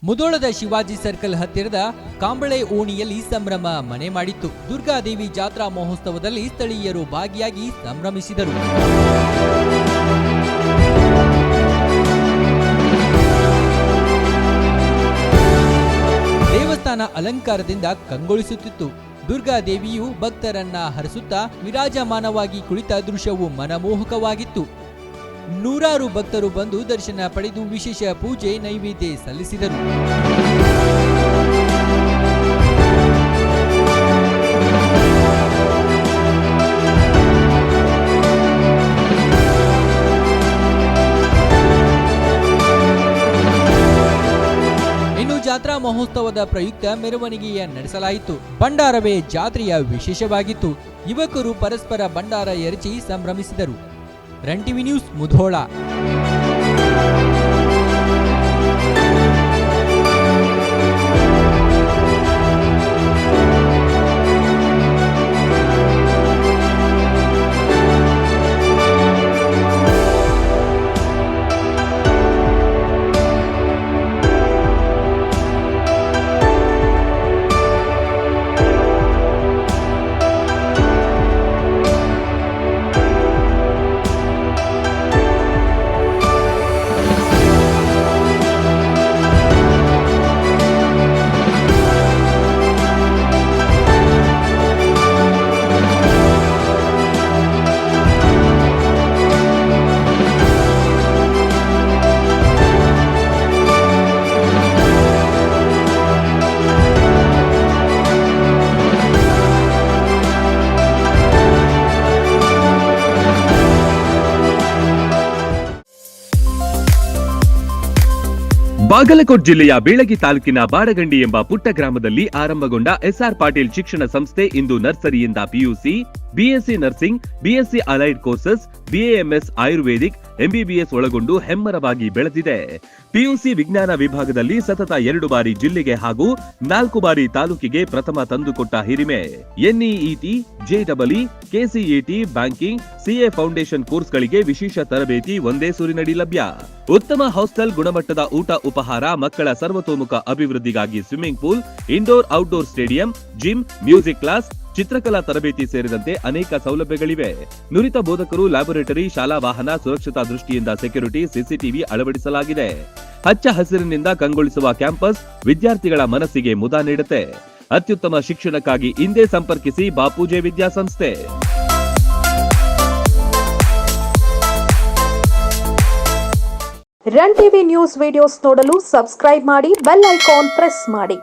ಮುಧೋಳದ Shivaji circle ಹತ್ತಿರದ ಕಾಂಬಳೆ ಓಣಿಯಲ್ಲಿ ಸಂಭ್ರಮ ಮನೆ ಮಾಡಿತ್ತು. ದುರ್ಗಾದೇವಿ ಜಾತ್ರಾ ಮಹೋತ್ಸವದಲ್ಲಿ ಸ್ಥಳೀಯರು ಭಾಗಿಯಾಗಿ ಸಂಭ್ರಮಿಸಿದರು. ದೇವಸ್ಥಾನ ಅಲಂಕಾರದಿಂದ ಕಂಗೊಳಿಸುತ್ತಿತ್ತು. ದುರ್ಗಾದೇವಿಯು ಭಕ್ತರನ್ನ ಹರಿಸುತ್ತಾ ವಿರಾಜಮಾನವಾಗಿ ಕುಳಿತ ದೃಶ್ಯವು ಮನಮೋಹಕವಾಗಿತ್ತು. ನೂರಾರು ಭಕ್ತರು ಬಂದು ದರ್ಶನ ಪಡೆದು ವಿಶೇಷ ಪೂಜೆ ನೈವೇದ್ಯ ಸಲ್ಲಿಸಿದರು. ಇನ್ನು ಜಾತ್ರಾ ಮಹೋತ್ಸವದ ಪ್ರಯುಕ್ತ ಮೆರವಣಿಗೆಯ ನಡೆಸಲಾಯಿತು. ಭಂಡಾರವೇ ಜಾತ್ರೆಯ ವಿಶೇಷವಾಗಿತ್ತು. ಯುವಕರು ಪರಸ್ಪರ ಭಂಡಾರ ಎರಚಿ ಸಂಭ್ರಮಿಸಿದರು. Run TV news Mudhol. Bagalkot ಜಿಲ್ಲೆಯ ಬೀಳಗಿ ತಾಲೂಕಿನ ಬಾಡಗಂಡಿ ಎಂಬ ಪುಟ್ಟ ಗ್ರಾಮದಲ್ಲಿ ಆರಂಭಗೊಂಡ ಎಸ್ಆರ್ ಪಾಟೀಲ್ ಶಿಕ್ಷಣ ಸಂಸ್ಥೆ ಇಂದು ನರ್ಸರಿಯಿಂದ PUC, BSc nursing, BSc allied courses, BAMS Ayurvedic, MBBS ಒಳಗೊಂಡು ಹೆಮ್ಮರವಾಗಿ ಬೆಳೆದಿದೆ. ಪಿಯುಸಿ ವಿಜ್ಞಾನ ವಿಭಾಗದಲ್ಲಿ ಸತತ 2 ಬಾರಿ ಜಿಲ್ಲೆಗೆ ಹಾಗೂ 4 ಬಾರಿ ತಾಲೂಕಿಗೆ ಪ್ರಥಮ ತಂದುಕೊಟ್ಟ ಹಿರಿಮೆ. NEET, JEE, KCET, banking, CA foundation ಕೋರ್ಸ್ಗಳಿಗೆ ವಿಶೇಷ ತರಬೇತಿ ಒಂದೇ ಸೂರಿನಡಿ ಲಭ್ಯ. ಉತ್ತಮ ಹಾಸ್ಟೆಲ್, ಗುಣಮಟ್ಟದ ಊಟ ಉಪಹಾರ, ಮಕ್ಕಳ ಸರ್ವತೋಮುಖ ಅಭಿವೃದ್ಧಿಗಾಗಿ swimming pool, indoor outdoor stadium, gym, music class, ಚಿತ್ರಕಲಾ ತರಬೇತಿ ಸೇರಿದಂತೆ ಅನೇಕ ಸೌಲಭ್ಯಗಳಿವೆ. ನುರಿತ ಬೋಧಕರು, ಲ್ಯಾಬೊರೇಟರಿ, ಶಾಲಾ ವಾಹನ, ಸುರಕ್ಷತಾ ದೃಷ್ಟಿಯಿಂದ ಸೆಕ್ಯೂರಿಟಿ, ಸಿಸಿಟಿವಿ ಅಳವಡಿಸಲಾಗಿದೆ. ಹಚ್ಚ ಹಸಿರಿನಿಂದ ಕಂಗೊಳಿಸುವ ಕ್ಯಾಂಪಸ್ ವಿದ್ಯಾರ್ಥಿಗಳ ಮನಸ್ಸಿಗೆ ಮುದ ನೀಡುತ್ತೆ. ಅತ್ಯುತ್ತಮ ಶಿಕ್ಷಣಕ್ಕಾಗಿ ಇಂದೇ ಸಂಪರ್ಕಿಸಿ ಬಾಪೂಜೆ ವಿದ್ಯಾಸಂಸ್ಥೆ. ರನ್ ಟಿವಿ ನ್ಯೂಸ್ ವಿಡಿಯೋಸ್ ನೋಡಲು ಸಬ್ಸ್ಕ್ರೈಬ್ ಮಾಡಿ, ಬೆಲ್ ಐಕಾನ್ ಪ್ರೆಸ್ ಮಾಡಿ.